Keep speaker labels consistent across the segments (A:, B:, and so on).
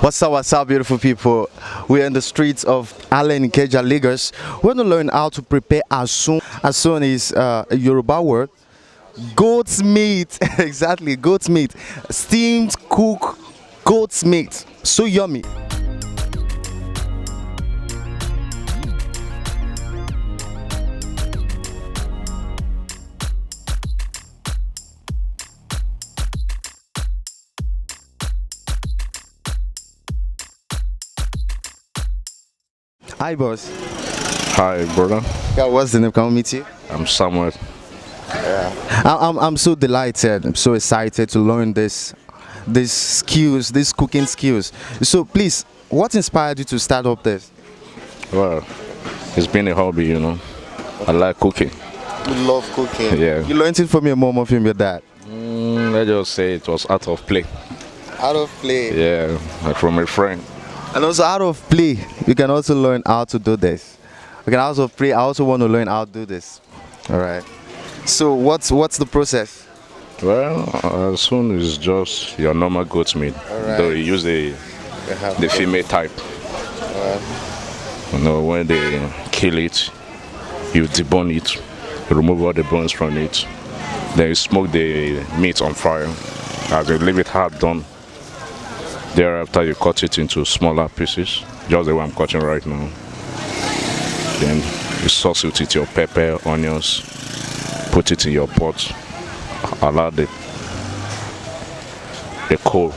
A: What's up, beautiful people? We're in the streets of Allen Ikeja, Lagos. We're going to learn how to prepare Asun. Asun is a Yoruba word. Goat's meat, exactly, goat's meat. Steamed, cooked goat's meat. So yummy. Hi, boss.
B: Hi, brother.
A: Yeah, what's the name? Can we meet you?
B: I'm Samuel.
A: I'm so delighted. I'm so excited to learn these skills, these cooking skills. So please, what inspired you to start up this?
B: Well, it's been a hobby, you know. I like cooking.
A: You love cooking.
B: Yeah.
A: You learned it from your mom or from your dad?
B: Let's just say it was out of play.
A: Out of play.
B: Yeah, like from a friend.
A: And also out of play, you can also learn how to do this. You can also play. I also want to learn how to do this. All right. So what's the process?
B: Well, as soon as just your normal goat's meat,
A: Alright.
B: though you use the female type. You know, when they kill it, you debone it, you remove all the bones from it, then you smoke the meat on fire. As you leave it hard done, thereafter you cut it into smaller pieces, just the way I'm cutting right now. Then you sauce it with your pepper, onions, put it in your pot, allow the coal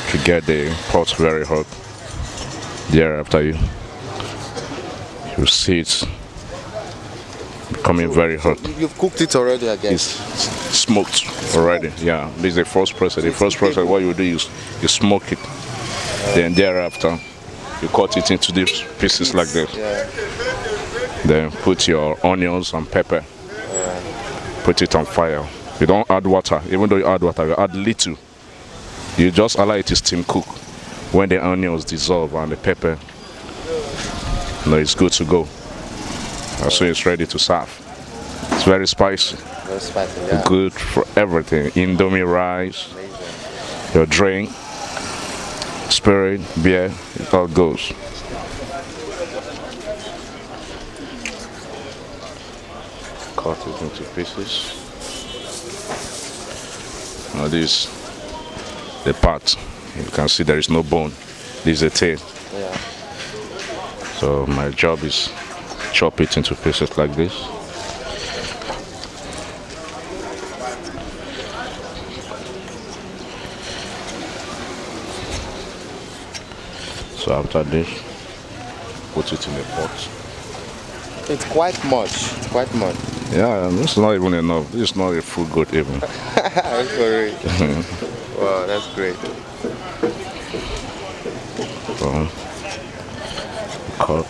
B: to get the pot very hot. Thereafter you see it becoming very hot.
A: You've cooked it already, I guess.
B: It's smoked already. Yeah, this is the first process. The first process, what you do is you smoke it. Then thereafter, you cut it into these pieces like this.
A: Yeah.
B: Then put your onions and pepper. Put it on fire. You don't add water. Even though you add water, you add little. You just allow it to steam cook. When the onions dissolve and the pepper, it's good to go. So it's ready to serve. It's very spicy.
A: Very spicy, yeah.
B: Good for everything. Indomie rice, your drink, spirit, beer, it all goes. Cut it into pieces. Now this, the part, you can see there is no bone. This is the tail.
A: Yeah.
B: So my job is chop it into pieces like this. So after this, put it in the pot.
A: It's quite much. It's quite much.
B: Yeah, it's not even enough. This is not a full goat even.
A: Sorry. Wow, that's great.
B: So, cut.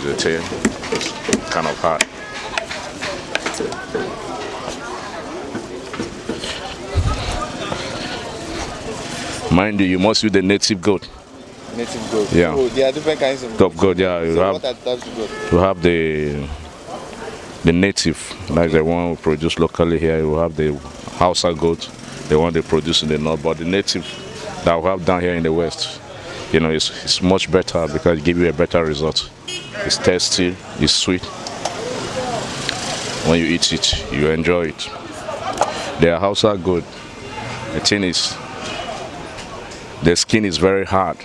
B: The tail is kind of hard. Mind you must use the native goat.
A: Native goat.
B: Yeah.
A: Oh, there are different kinds of
B: Top goat, yeah. You
A: So
B: have
A: what are types of goat?
B: you have the native, like the one we produce locally here. You have the Hausa goat, the one they produce in the north. But the native that we have down here in the west, it's much better because it gives you a better result. It's tasty, it's sweet. When you eat it, you enjoy it. The Hausa goat, the thing is, the skin is very hard.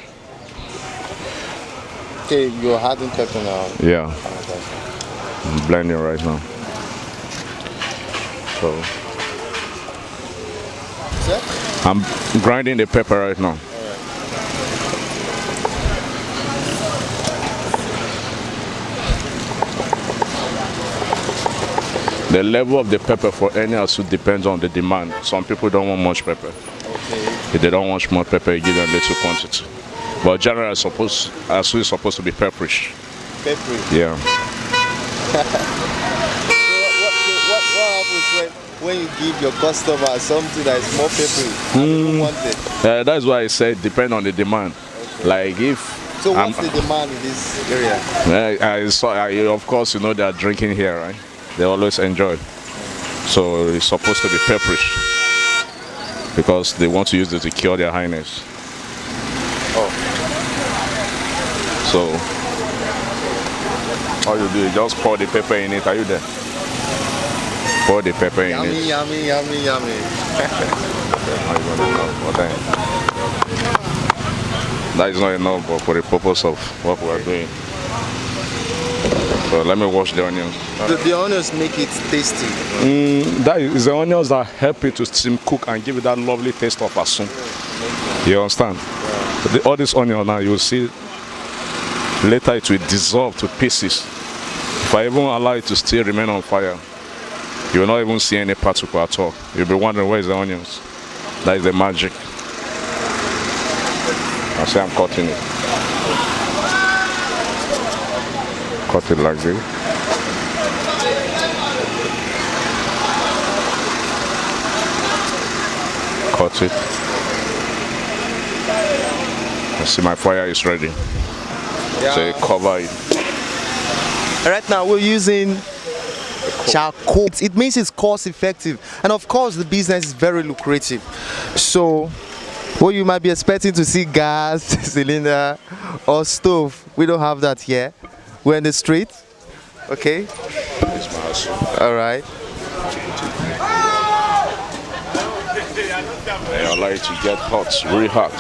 A: Okay, you're adding pepper now.
B: Yeah. I'm blending right now. So
A: Sir?
B: I'm grinding the pepper right now. The level of the pepper for any Asun depends on the demand. Some people don't want much pepper.
A: Okay.
B: If they don't want much pepper, you give them little quantity. But generally, Asun is supposed to be pepperish.
A: Peppery.
B: Yeah.
A: So what happens when you give your customer something that is more peppery? They don't want it.
B: That's why I said depend on the demand.
A: Okay.
B: Like if
A: So what's the demand in this area?
B: Of course, you know they are drinking here, right? They always enjoy. So it's supposed to be pepperish because they want to use it to cure their highness.
A: Oh.
B: So all you do is just pour the pepper in it. Are you there? Pour the pepper in it.
A: Yummy, yummy, yummy.
B: That is not enough, but for the purpose of what we are doing. So let me wash the onions.
A: The onions make it tasty.
B: That is the onions that help it to steam cook and give it that lovely taste of asun. You understand? Yeah. All this onion now, you will see later it will dissolve to pieces. If I even allow it to still remain on fire, you will not even see any particle at all. You'll be wondering where is the onions. That is the magic. I say I'm cutting it. Cut it like this. Cut it. I see my fire is ready. Yeah. So you cover it.
A: Right now we're using charcoal. It means it's cost effective, and of course the business is very lucrative. So what you might be expecting to see gas, cylinder or stove, we don't have that here. We're in the street. Okay. All right.
B: I allow it to get hot, really hot.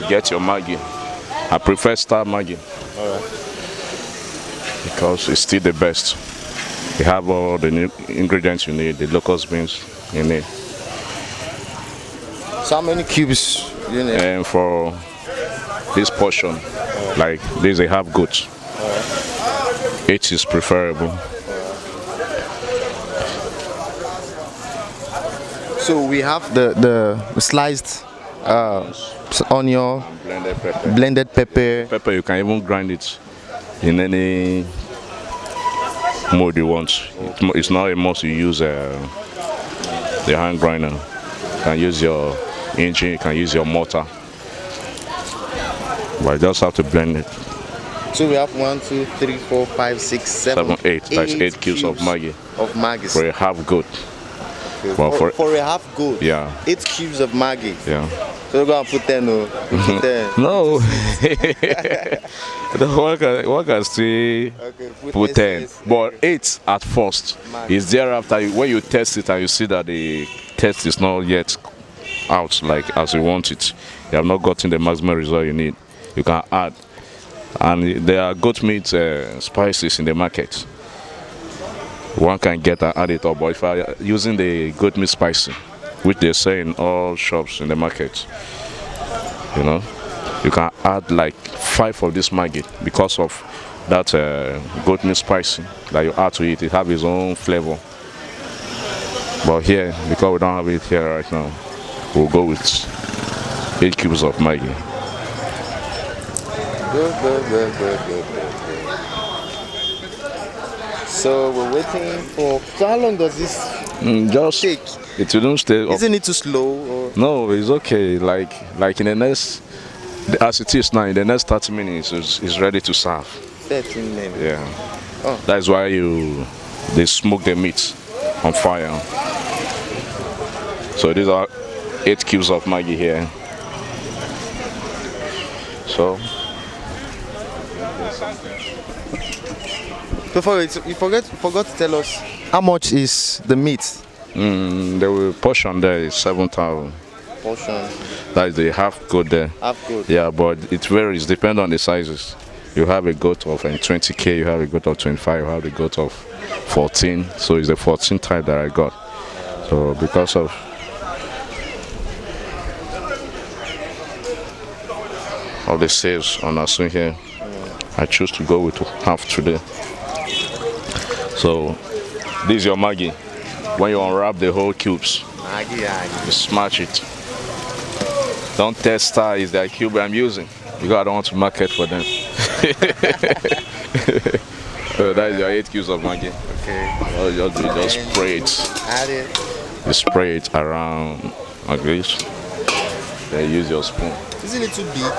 B: Get your Maggi. I prefer Star Maggi. Because it's still the best. You have all the ingredients you need, the locust beans you need.
A: So how many cubes you need?
B: And for this portion, like this, they have goat. 8 is preferable.
A: So we have the sliced onion, blended pepper.
B: Pepper, you can even grind it in any mode you want. It's not a must you use the hand grinder. You can use your engine, you can use your mortar. But you just have to blend it.
A: So we have 1, 2, 3, 4, 5, 6, 7,
B: 8. That's 8 cubes of Maggi. For a half goat.
A: Okay. For a half goat.
B: Yeah.
A: 8 cubes of Maggi.
B: Yeah.
A: So we're gonna put 10. Put 10.
B: No. The worker still put 10. But 8 at first. Is thereafter when you test it and you see that the test is not yet out like as you want it. You have not gotten the maximum result you need. You can add. And there are goat meat spices in the market. One can get and add it up. But if I are using the goat meat spice, which they sell in all shops in the market, you know, you can add like 5 of this Maggi because of that goat meat spice that you add to it. It has its own flavor. But here, because we don't have it here right now, we'll go with 8 cubes of Maggi.
A: Good. So we're waiting for. So how long does this take?
B: It don't stay up.
A: Isn't it too slow? Or?
B: No, it's okay. Like in the next, as it is now, in the next 30 minutes, it's ready to serve.
A: 13 minutes.
B: Yeah.
A: Oh.
B: That's why they smoke the meat on fire. So these are 8 cubes of Maggi here. So.
A: Before you forgot to tell us how much is the meat?
B: The portion there is 7,000.
A: Portion.
B: That is the half goat there.
A: Half goat.
B: Yeah, but it varies depending on the sizes. You have a goat of 20k, you have a goat of 25, you have a goat of 14. So it's the 14 type that I got. So because of the sales on Asun here, I choose to go with half today. So this is your Maggi. When you unwrap the whole cubes, you smash it. Don't test Star is the cube I'm using because I don't want to market for them. So that is your 8 cubes of Maggi.
A: Okay.
B: All you just spray it.
A: Add it.
B: You spray it around like this. Then use your spoon.
A: Isn't it too big?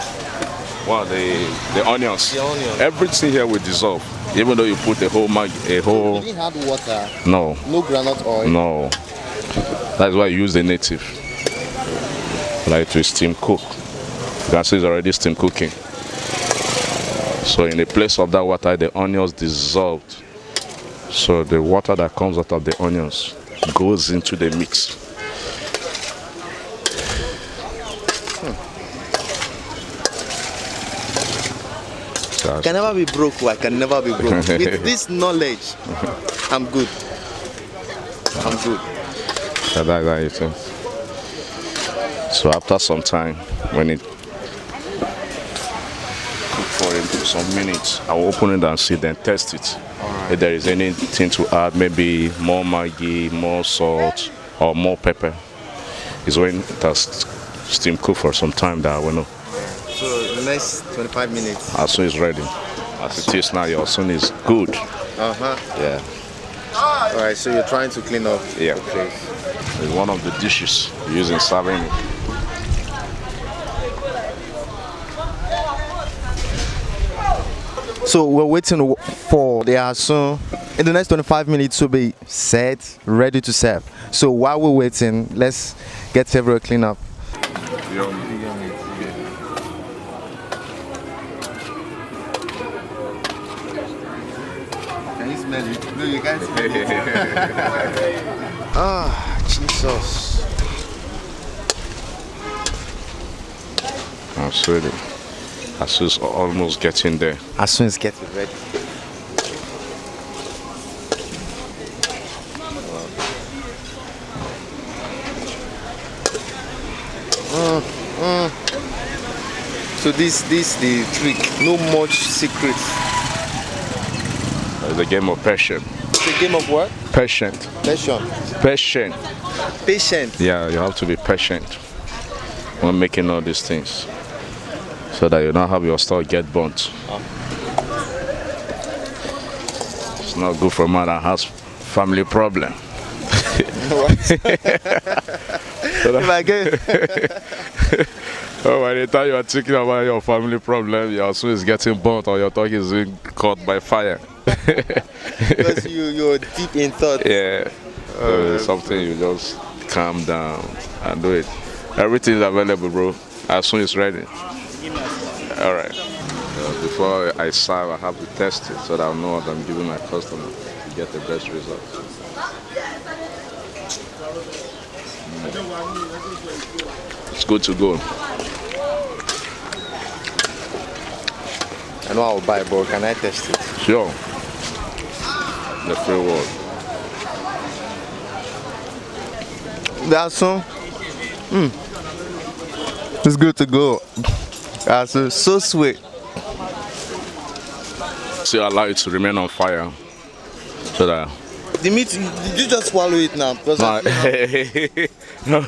B: Well, the onions.
A: The onions.
B: Everything here will dissolve. Even though you put a whole
A: You didn't add water.
B: No.
A: No groundnut oil.
B: No. That's why I use the native. Like to steam cook. You can see it's already steam cooking. So in the place of that water, the onions dissolved. So the water that comes out of the onions goes into the mix.
A: I can never be broke. I can never be broke. With this knowledge, I'm good. I'm good.
B: So after some time, when it cook for some minutes, I will open it and see, then test it. Right. If there is anything to add, maybe more Maggi, more salt, or more pepper, is when it has steam cooked for some time that I will know.
A: So the next 25 minutes.
B: Asun is ready. As it is now, your Asun is good. Yeah.
A: All right. So you're trying to clean up.
B: Yeah.
A: the place.
B: It's one of the dishes used in serving it.
A: So we're waiting for the Asun in the next 25 minutes to be set, ready to serve. So while we're waiting, let's get several clean up. Can you smell it? No, you can't smell it. Ah, Jesus.
B: Absolutely. Asun's almost getting there.
A: Asun is getting ready. So this the trick. No much secrets.
B: It's a game of patience.
A: It's a game of what?
B: Patient.
A: Patient.
B: Patient.
A: Patient.
B: Yeah, you have to be patient when making all these things, so that you don't have your store get burnt. It's not good for a man that has family problem.
A: If I get
B: Oh, by the time you are thinking about your family problem, your Asun is getting burnt or your dog is being caught by fire.
A: because you're deep in thought.
B: Yeah. So it's something you just calm down and do it. Everything is available, bro. Asun is ready. All right. Before I serve, I have to test it so that I know what I'm giving my customer to get the best results. It's good to go.
A: I know I'll buy, but can I test it?
B: Sure. The free world.
A: That's so. It's good to go. That's so sweet.
B: So allow it to remain on fire so that.
A: The meat, did you just swallow it now? Because
B: No,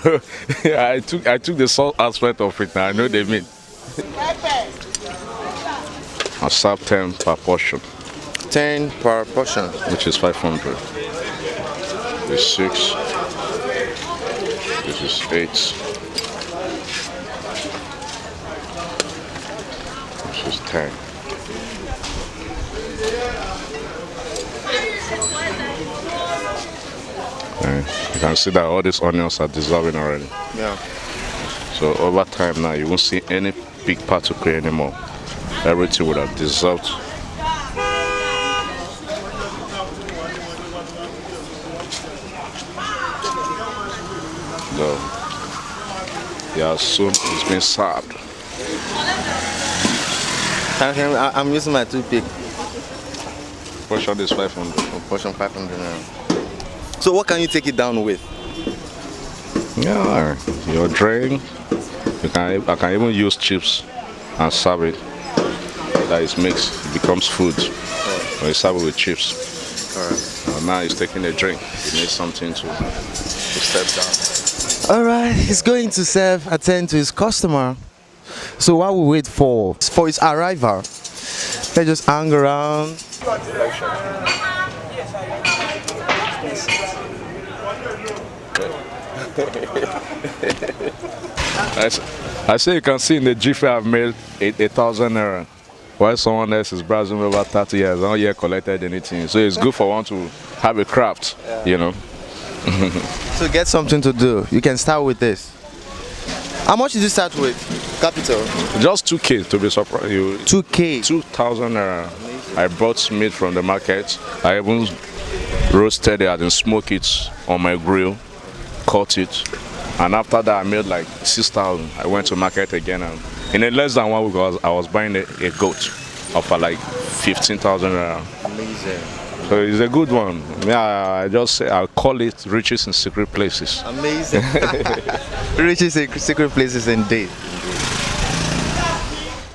B: I took the salt aspect of it now. I know the meat. I serve 10 per portion.
A: 10 per portion.
B: Which is 500. This is 6. This is 8. This is 10. You can see that all these onions are dissolving already.
A: Yeah.
B: So over time now, you won't see any big particle anymore. Everything would have dissolved. So, yeah, soon it's been served.
A: I'm using my toothpick.
B: Portion is 500.
A: Portion 500 now. So what can you take it down with?
B: Yeah, your drink. I can even use chips and serve it. That is mixed. It becomes food. When you serve it with chips.
A: Alright.
B: Now he's taking a drink. He needs something to step down.
A: Alright, he's going to attend to his customer. So while we wait for his arrival, let's just hang around.
B: I say you can see in the jiffy I've made 1,000 naira. While someone else is browsing over 30 years, not yet collected anything. So it's good for one to have a craft, you know.
A: So get something to do. You can start with this. How much did you start with? Capital?
B: Just 2K to be surprised.
A: 2K.
B: 2,000 naira. I bought meat from the market. I even roasted it and smoked it on my grill, cut it. And after that, I made like 6,000. I went to market again, and in a less than 1 week, I was buying a goat of like 15,000 naira.
A: Amazing.
B: So it's a good one. Yeah, I just say I call it riches in secret places.
A: Amazing. Riches in secret places indeed.